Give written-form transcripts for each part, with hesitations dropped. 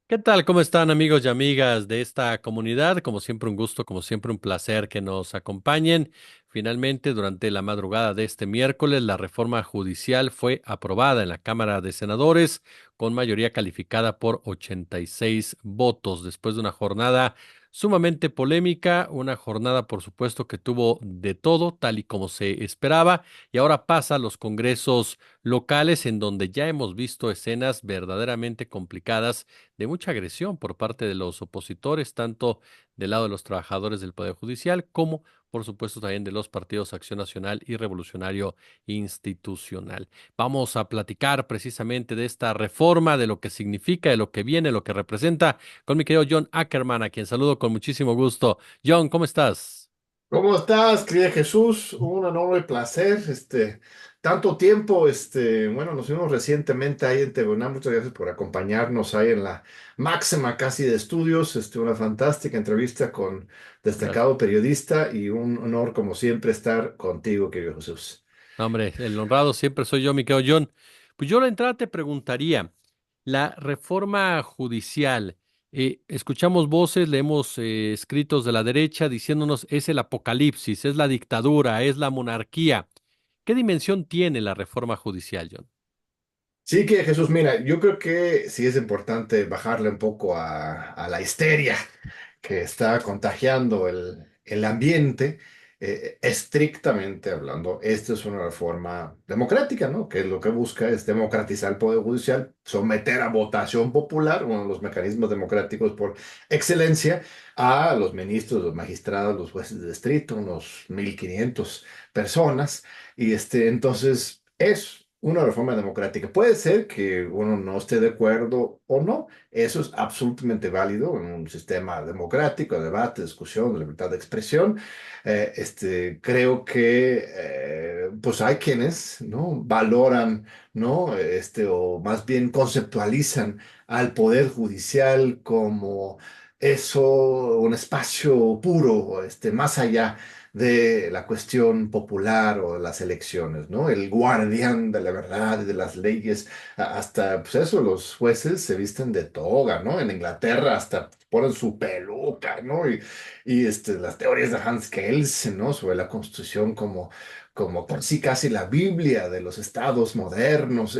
¿Qué tal? ¿Cómo están amigos y amigas de esta comunidad? Como siempre un gusto, como siempre un placer que nos acompañen. Finalmente, durante la madrugada de este miércoles, la reforma judicial fue aprobada en la Cámara de Senadores con mayoría calificada por 86 votos, después de una jornada sumamente polémica, una jornada por supuesto que tuvo de todo, tal y como se esperaba, y ahora pasa a los congresos locales en donde ya hemos visto escenas verdaderamente complicadas de mucha agresión por parte de los opositores, tanto del lado de los trabajadores del Poder Judicial como, por supuesto, también de los partidos Acción Nacional y Revolucionario Institucional. Vamos a platicar precisamente de esta reforma, de lo que significa, de lo que viene, lo que representa, con mi querido John Ackerman, a quien saludo con muchísimo gusto. John, ¿cómo estás? ¿Cómo estás, querida Jesús? Un enorme placer, tanto tiempo, bueno, nos vimos recientemente ahí en Tegoná. Muchas gracias por acompañarnos ahí en la máxima casi de estudios, una fantástica entrevista con Gracias. destacado periodista y un honor como siempre estar contigo, querido Jesús. No, hombre, el honrado siempre soy yo, mi querido John. Pues yo a la entrada te preguntaría, la reforma judicial, escuchamos voces, leemos escritos de la derecha diciéndonos es el apocalipsis, es la dictadura, es la monarquía. ¿Qué dimensión tiene la reforma judicial, John? Sí, que Jesús, mira, yo creo que sí es importante bajarle un poco a la histeria que está contagiando el ambiente. Estrictamente hablando, esta es una reforma democrática, ¿no? Que lo que busca es democratizar el Poder Judicial, someter a votación popular, uno de los mecanismos democráticos por excelencia, a los ministros, los magistrados, los jueces de distrito, unos 1.500 personas. Y entonces es una reforma democrática. Puede ser que uno no esté de acuerdo o no. Eso es absolutamente válido en un sistema democrático, debate, discusión, de libertad de expresión. Creo que pues hay quienes, ¿no? Valoran, ¿no? O más bien conceptualizan al Poder Judicial como eso, un espacio puro, más allá de la cuestión popular o de las elecciones, ¿no? El guardián de la verdad y de las leyes. Hasta, pues eso, los jueces se visten de toga, ¿no? En Inglaterra hasta ponen su peluca, ¿no? Y las teorías de Hans Kelsen, ¿no? Sobre la Constitución como casi casi la Biblia de los estados modernos.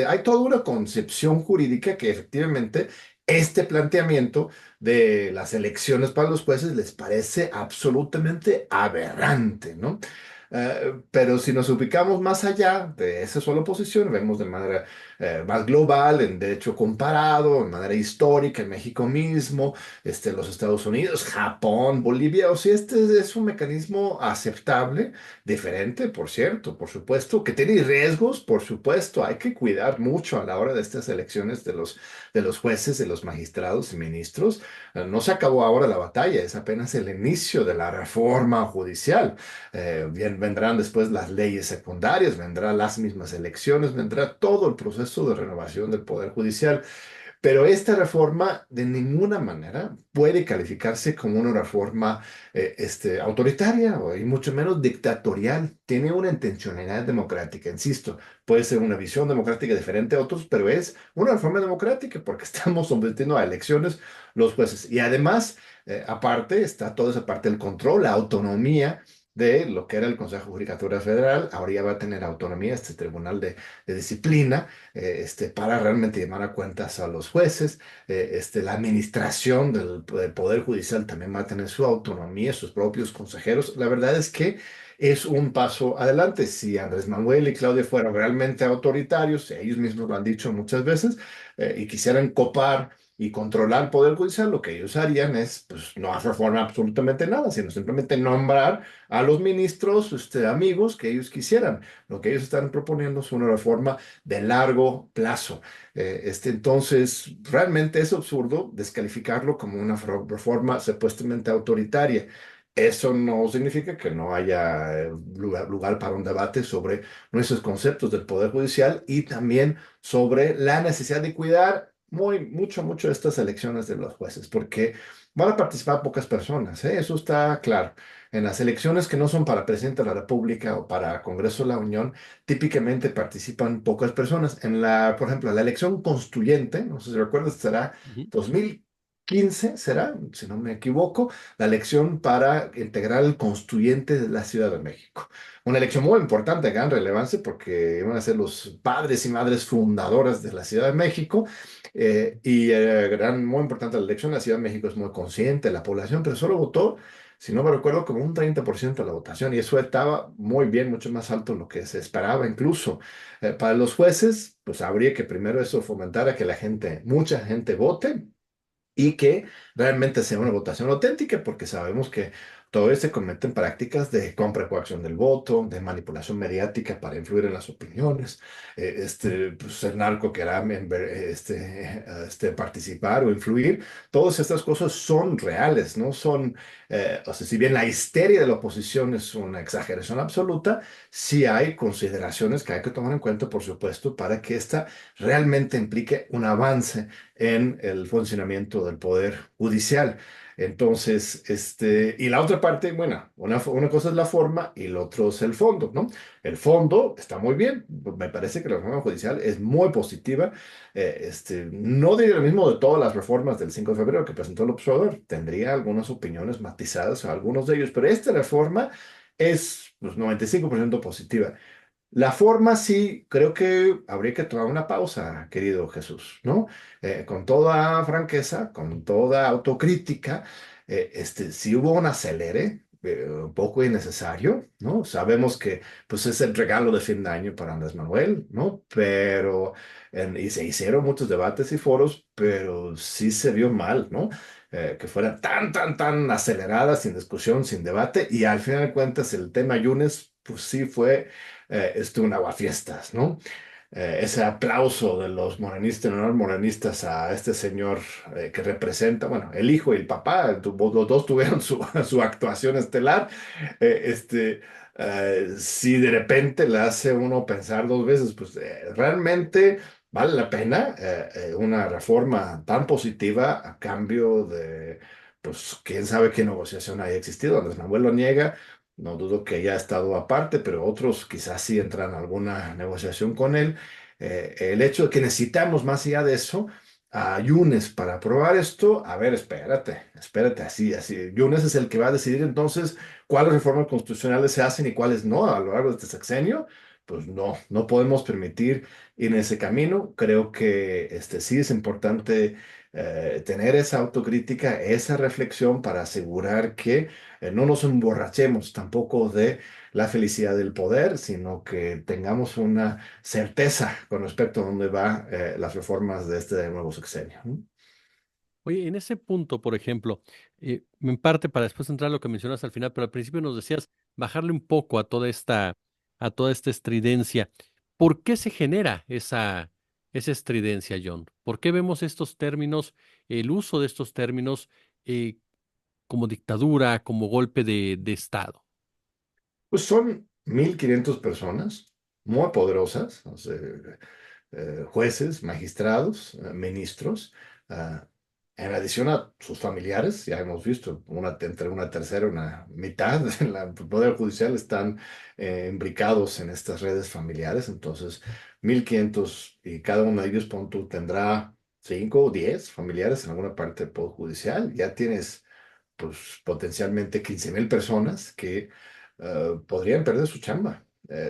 Hay toda una concepción jurídica que efectivamente este planteamiento de las elecciones para los jueces les parece absolutamente aberrante, ¿no? Pero si nos ubicamos más allá de esa sola posición, vemos de manera más global, en derecho comparado, de manera histórica, en México mismo, los Estados Unidos, Japón, Bolivia, o sea, este es un mecanismo aceptable, diferente, por cierto, por supuesto, que tiene riesgos, por supuesto, hay que cuidar mucho a la hora de estas elecciones de los jueces, de los magistrados y ministros. No se acabó ahora la batalla, es apenas el inicio de la reforma judicial. Bien, vendrán después las leyes secundarias, vendrán las mismas elecciones, vendrá todo el proceso de renovación del Poder Judicial. Pero esta reforma de ninguna manera puede calificarse como una reforma autoritaria y mucho menos dictatorial. Tiene una intencionalidad democrática, insisto. Puede ser una visión democrática diferente a otros, pero es una reforma democrática porque estamos sometiendo a elecciones los jueces. Y además, aparte, está toda esa parte del control, la autonomía de lo que era el Consejo de Judicatura Federal. Ahora ya va a tener autonomía este Tribunal de Disciplina, para realmente llamar a cuentas a los jueces. La administración del Poder Judicial también va a tener su autonomía, sus propios consejeros. La verdad es que es un paso adelante. Si Andrés Manuel y Claudia fueran realmente autoritarios, ellos mismos lo han dicho muchas veces, y quisieran copar y controlar el Poder Judicial, lo que ellos harían es, pues, no reformar absolutamente nada, sino simplemente nombrar a los ministros, amigos que ellos quisieran. Lo que ellos están proponiendo es una reforma de largo plazo. Entonces, realmente es absurdo descalificarlo como una reforma supuestamente autoritaria. Eso no significa que no haya lugar para un debate sobre nuestros conceptos del Poder Judicial y también sobre la necesidad de cuidar. mucho de estas elecciones de los jueces, porque van a participar pocas personas, ¿eh? Eso está claro. En las elecciones que no son para presidente de la República o para Congreso de la Unión, típicamente participan pocas personas. Por ejemplo, la elección constituyente, no sé si recuerdas, será Ujú. 2015, será, si no me equivoco, la elección para integrar el constituyente de la Ciudad de México. Una elección muy importante, de gran relevancia, porque van a ser los padres y madres fundadoras de la Ciudad de México. Muy importante la elección. La Ciudad de México es muy consciente de la población, pero solo votó, si no me recuerdo, como un 30% de la votación. Y eso estaba muy bien, mucho más alto de lo que se esperaba incluso. Para los jueces, pues habría que primero eso fomentar a que la gente, mucha gente vote y que realmente sea una votación auténtica, porque sabemos que todavía se cometen prácticas de compra y coacción del voto, de manipulación mediática para influir en las opiniones, pues, el narco querrá participar o influir. Todas estas cosas son reales, no son, o sea, si bien la histeria de la oposición es una exageración absoluta, sí hay consideraciones que hay que tomar en cuenta, por supuesto, para que esta realmente implique un avance en el funcionamiento del Poder Judicial. Entonces, y la otra parte, bueno, una cosa es la forma y lo otro es el fondo, ¿no? El fondo está muy bien, me parece que la reforma judicial es muy positiva. No diría lo mismo de todas las reformas del 5 de febrero que presentó el observador, tendría algunas opiniones matizadas a algunos de ellos, pero esta reforma es pues, 95% positiva. La forma sí, creo que habría que tomar una pausa, querido Jesús, ¿no? Con toda franqueza, con toda autocrítica, sí hubo un acelere, un poco innecesario, ¿no? Sabemos que pues es el regalo de fin de año para Andrés Manuel, ¿no? Y se hicieron muchos debates y foros, pero sí se vio mal, ¿no? Que fuera tan acelerada, sin discusión, sin debate, y al final de cuentas el tema Yunes, pues sí fue un aguafiestas, ¿no? Ese aplauso de los morenistas, no morenistas a este señor que representa, bueno, el hijo y el papá, los dos tuvieron su actuación estelar. Si de repente le hace uno pensar dos veces, pues realmente vale la pena una reforma tan positiva a cambio de, pues, quién sabe qué negociación haya existido. Andrés Manuel lo niega. No dudo que haya estado aparte, pero otros quizás sí entran a alguna negociación con él. El hecho de que necesitamos más allá de eso a Yunes para aprobar esto, a ver, espérate, así. Yunes es el que va a decidir entonces cuáles reformas constitucionales se hacen y cuáles no a lo largo de este sexenio. Pues no podemos permitir ir en ese camino. Creo que sí es importante tener esa autocrítica, esa reflexión para asegurar que no nos emborrachemos tampoco de la felicidad del poder, sino que tengamos una certeza con respecto a dónde van las reformas de este nuevo sexenio, ¿no? Oye, en ese punto, por ejemplo, en parte para después entrar a lo que mencionas al final, pero al principio nos decías bajarle un poco a toda esta estridencia. ¿Por qué se genera esa estridencia, John? ¿Por qué vemos estos términos, el uso de estos términos como dictadura, como golpe de Estado? Pues son 1.500 personas muy poderosas, o sea, jueces, magistrados, ministros, ah, en adición a sus familiares, ya hemos visto, entre una tercera y una mitad del Poder Judicial están imbricados en estas redes familiares, entonces 1.500 y cada uno de ellos, pon tú, tendrá 5 o 10 familiares en alguna parte del Poder Judicial, ya tienes pues potencialmente 15.000 personas que podrían perder su chamba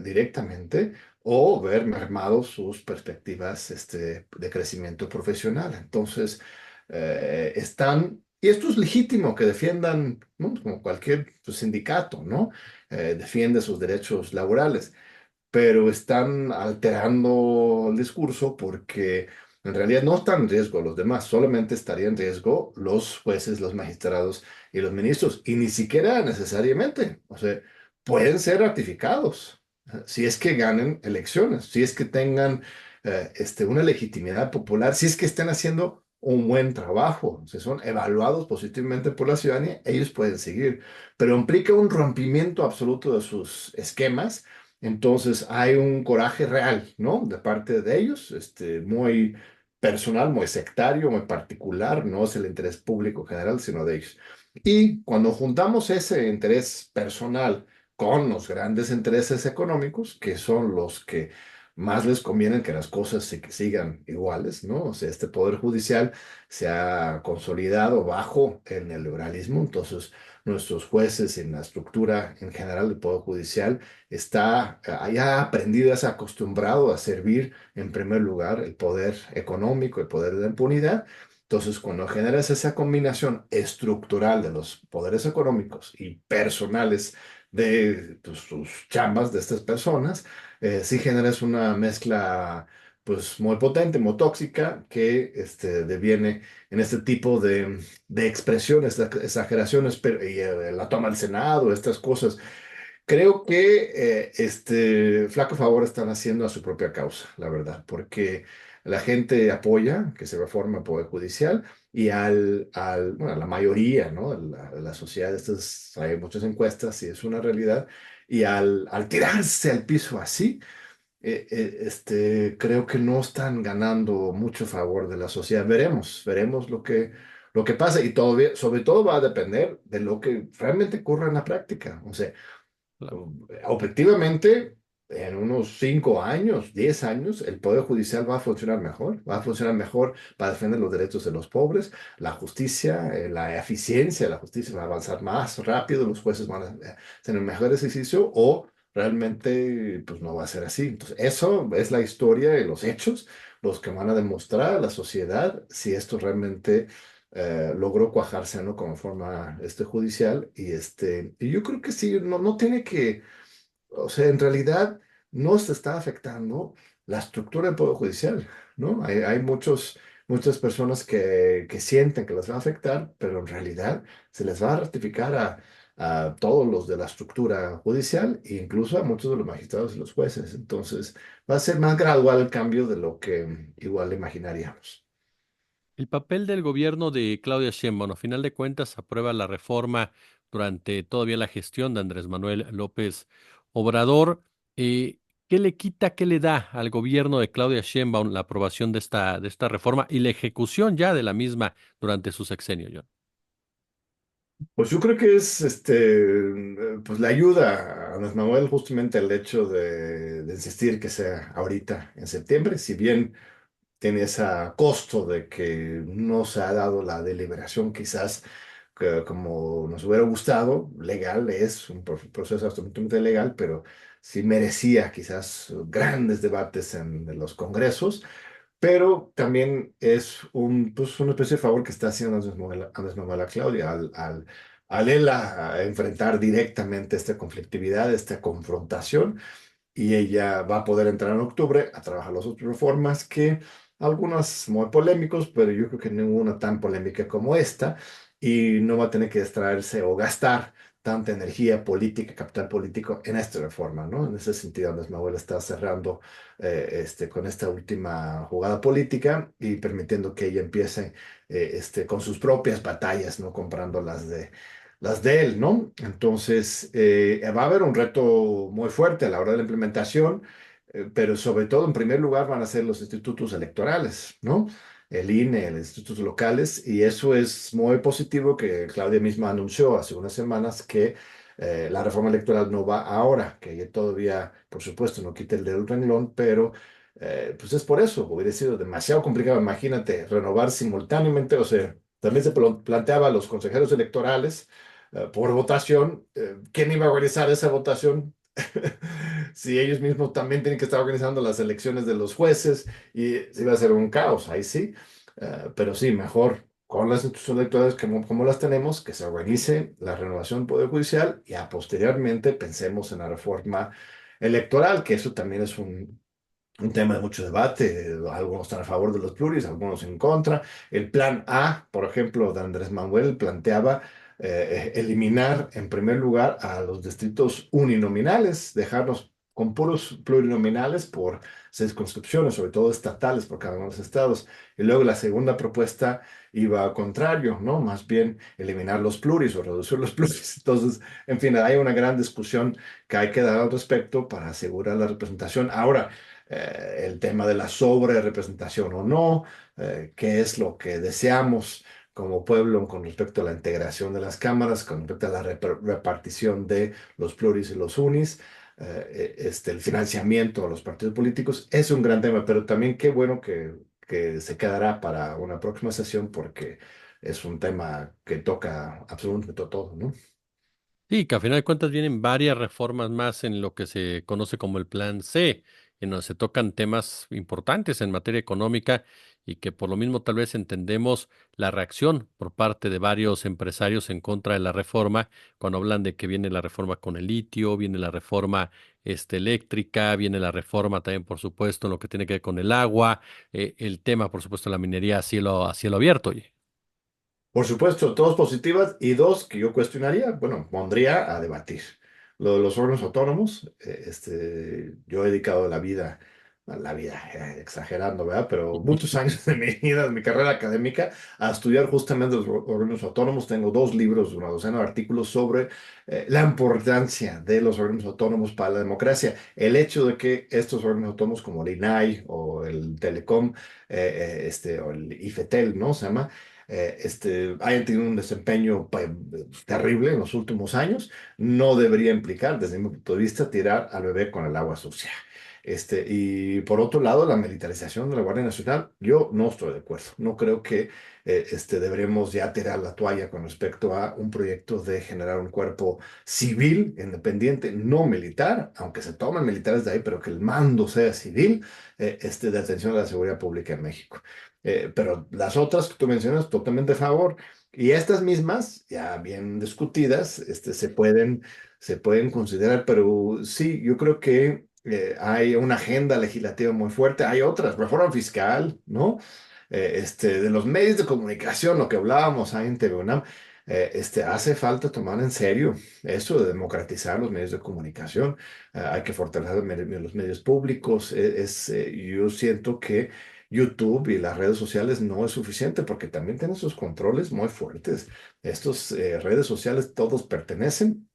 directamente o ver mermados sus perspectivas de crecimiento profesional. Entonces, y esto es legítimo que defiendan, ¿no? Como cualquier pues, sindicato, ¿no? Defiende sus derechos laborales, pero están alterando el discurso porque en realidad no están en riesgo los demás, solamente estarían en riesgo los jueces, los magistrados y los ministros, y ni siquiera necesariamente, o sea, pueden ser ratificados si es que ganen elecciones, si es que tengan una legitimidad popular, si es que estén haciendo un buen trabajo, si son evaluados positivamente por la ciudadanía, ellos pueden seguir, pero implica un rompimiento absoluto de sus esquemas. Entonces hay un coraje real, ¿no? De parte de ellos, muy personal, muy sectario, muy particular, no es el interés público general, sino de ellos. Y cuando juntamos ese interés personal con los grandes intereses económicos, que son los que más les convienen que las cosas sigan iguales, ¿no? O sea, este poder judicial se ha consolidado bajo el neoliberalismo, entonces nuestros jueces en la estructura en general del poder judicial está ya aprendido, se ha acostumbrado a servir en primer lugar el poder económico, el poder de la impunidad. Entonces, cuando generas esa combinación estructural de los poderes económicos y personales de pues, sus chambas de estas personas, sí generas una mezcla pues muy potente, muy tóxica, que deviene en este tipo de expresiones, de exageraciones, pero, y la toma del Senado, estas cosas. Creo que flaco favor están haciendo a su propia causa, la verdad, porque la gente apoya que se reforme el Poder Judicial y bueno, a la mayoría, ¿no? La sociedad, hay muchas encuestas y es una realidad, y al tirarse al piso así, creo que no están ganando mucho favor de la sociedad. Veremos lo que pasa y sobre todo va a depender de lo que realmente ocurra en la práctica. O sea, Claro. objetivamente, en unos 5 años, 10 años, el Poder Judicial va a funcionar mejor para defender los derechos de los pobres, la justicia, la eficiencia de la justicia va a avanzar más rápido, los jueces van a tener un mejor ejercicio o realmente pues no va a ser así. Entonces, eso es la historia y los hechos los que van a demostrar a la sociedad si esto realmente logró cuajarse, ¿no? Como forma judicial y yo creo que sí, no tiene que, o sea, en realidad no se está afectando la estructura del Poder Judicial, ¿no? Hay muchas personas que sienten que les va a afectar, pero en realidad se les va a ratificar a todos los de la estructura judicial e incluso a muchos de los magistrados y los jueces. Entonces, va a ser más gradual el cambio de lo que igual imaginaríamos. El papel del gobierno de Claudia Sheinbaum, a final de cuentas, aprueba la reforma durante todavía la gestión de Andrés Manuel López Obrador. Eh, ¿Qué le quita, qué le da al gobierno de Claudia Sheinbaum la aprobación de esta reforma y la ejecución ya de la misma durante su sexenio, John? Pues yo creo que es, pues le ayuda a Andrés Manuel justamente el hecho de insistir que sea ahorita en septiembre, si bien tiene ese costo de que no se ha dado la deliberación quizás como nos hubiera gustado, legal es un proceso absolutamente legal, pero sí merecía quizás grandes debates en los congresos. Pero también es pues una especie de favor que está haciendo Andrés Manuel a Claudia al él a enfrentar directamente esta conflictividad, esta confrontación, y ella va a poder entrar en octubre a trabajar las otras reformas que algunas muy polémicos, pero yo creo que ninguna tan polémica como esta, y no va a tener que distraerse o gastar tanta energía política, capital político en esta reforma, ¿no? En ese sentido, Andrés Manuel está cerrando con esta última jugada política y permitiendo que ella empiece con sus propias batallas, ¿no? Comprando las de él, ¿no? Entonces, va a haber un reto muy fuerte a la hora de la implementación, pero sobre todo, en primer lugar, van a ser los institutos electorales, ¿no? El INE, los institutos locales, y eso es muy positivo que Claudia misma anunció hace unas semanas que la reforma electoral no va ahora, que ella todavía, por supuesto, no quita el dedo del renglón, pero pues es por eso, hubiera sido demasiado complicado, imagínate, renovar simultáneamente, o sea, también se planteaba a los consejeros electorales por votación. ¿Quién iba a organizar esa votación? Si ellos mismos también tienen que estar organizando las elecciones de los jueces y se iba a ser un caos, ahí sí. Pero sí, mejor con las instituciones electorales como las tenemos, que se organice la renovación del Poder Judicial y a posteriormente pensemos en la reforma electoral, que eso también es un tema de mucho debate. Algunos están a favor de los pluris, algunos en contra. El plan A, por ejemplo, de Andrés Manuel planteaba eliminar en primer lugar a los distritos uninominales, dejarlos con puros plurinominales por circunscripciones, sobre todo estatales por cada uno de los estados. Y luego la segunda propuesta iba al contrario, ¿no? Más bien eliminar los pluris o reducir los pluris. Entonces, en fin, hay una gran discusión que hay que dar al respecto para asegurar la representación. Ahora, el tema de la sobre representación o no, qué es lo que deseamos como pueblo con respecto a la integración de las cámaras, con respecto a la repartición de los pluris y los unis, el financiamiento a los partidos políticos, es un gran tema, pero también qué bueno que se quedará para una próxima sesión porque es un tema que toca absolutamente todo, ¿no? Sí, que a final de cuentas vienen varias reformas más en lo que se conoce como el Plan C, en donde se tocan temas importantes en materia económica y que por lo mismo tal vez entendemos la reacción por parte de varios empresarios en contra de la reforma, cuando hablan de que viene la reforma con el litio, viene la reforma eléctrica, viene la reforma también, por supuesto, en lo que tiene que ver con el agua, el tema, por supuesto, de la minería a cielo abierto. Oye. Por supuesto, dos positivas y dos que yo cuestionaría, bueno, pondría a debatir. Lo de los órganos autónomos, yo he dedicado exagerando, ¿verdad? Pero muchos años de mi vida, de mi carrera académica, a estudiar justamente los órganos autónomos. Tengo dos libros, una docena de artículos sobre la importancia de los órganos autónomos para la democracia. El hecho de que estos órganos autónomos como el INAI o el Telecom, o el IFETEL, ¿no? Se llama hayan tenido un desempeño terrible en los últimos años, no debería implicar, desde mi punto de vista, tirar al bebé con el agua sucia. Y por otro lado, la militarización de la Guardia Nacional, yo no estoy de acuerdo. No creo que deberemos ya tirar la toalla con respecto a un proyecto de generar un cuerpo civil, independiente, no militar, aunque se tomen militares de ahí, pero que el mando sea civil, de atención a la seguridad pública en México. Pero las otras que tú mencionas, totalmente a favor. Y estas mismas, ya bien discutidas, se pueden considerar, pero sí, yo creo que hay una agenda legislativa muy fuerte. Hay otras, reforma fiscal, ¿no? De los medios de comunicación, lo que hablábamos ahí en TV UNAM, hace falta tomar en serio eso de democratizar los medios de comunicación. Hay que fortalecer los medios públicos. Yo siento que YouTube y las redes sociales no es suficiente porque también tienen sus controles muy fuertes. Estos redes sociales todos pertenecen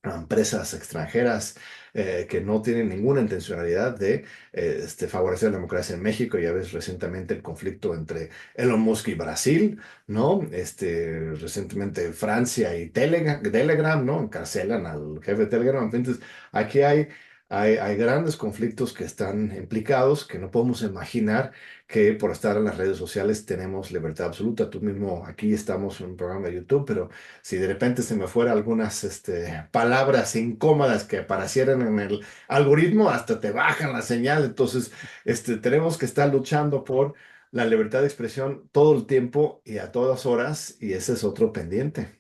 a empresas extranjeras que no tienen ninguna intencionalidad de favorecer la democracia en México. Ya ves recientemente el conflicto entre Elon Musk y Brasil, ¿no? Recientemente Francia y Telegram, ¿no? Encarcelan al jefe de Telegram. Entonces, aquí hay grandes conflictos que están implicados, que no podemos imaginar que por estar en las redes sociales tenemos libertad absoluta. Tú mismo, aquí estamos en un programa de YouTube, pero si de repente se me fueran algunas palabras incómodas que aparecieran en el algoritmo, hasta te bajan la señal. Entonces, tenemos que estar luchando por la libertad de expresión todo el tiempo y a todas horas, y ese es otro pendiente.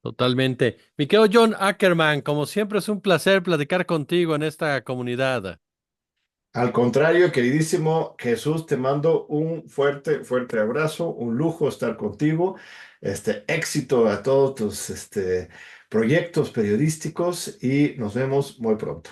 Totalmente. Mi querido John Ackerman, como siempre es un placer platicar contigo en esta comunidad. Al contrario, queridísimo Jesús, te mando un fuerte, fuerte abrazo, un lujo estar contigo, éxito a todos tus proyectos periodísticos y nos vemos muy pronto.